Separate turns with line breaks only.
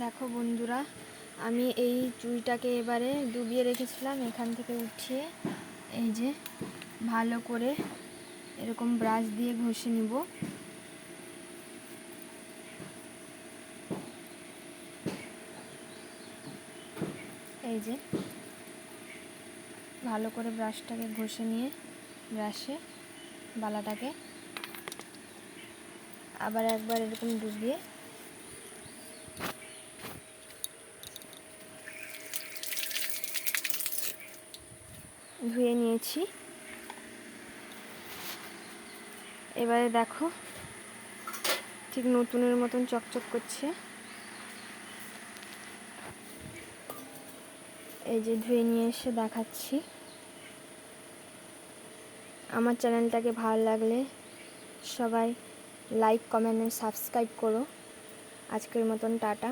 দেখো বন্ধুরা, আমি এই চুইটাকে এবারে ডুবিয়ে রেখেছিলাম, এখান থেকে উঠিয়ে এই যে ভালো করে এরকম ব্রাশ দিয়ে ঘষে নিব। এই যে ভালো করে ব্রাশটাকে ঘষে নিয়ে ব্রাশে বালাটাকে আবার একবার এরকম ডুবিয়ে ধুয়ে নিয়েছি। এবারে দেখো ঠিক নতুনের মতন চকচক করছে। এই যে ধুয়ে নিয়ে এসে দেখাচ্ছি। আমার চ্যানেলটাকে ভালো লাগলে সবাই লাইক, কমেন্ট, সাবস্ক্রাইব করো। আজকের মতন টাটা।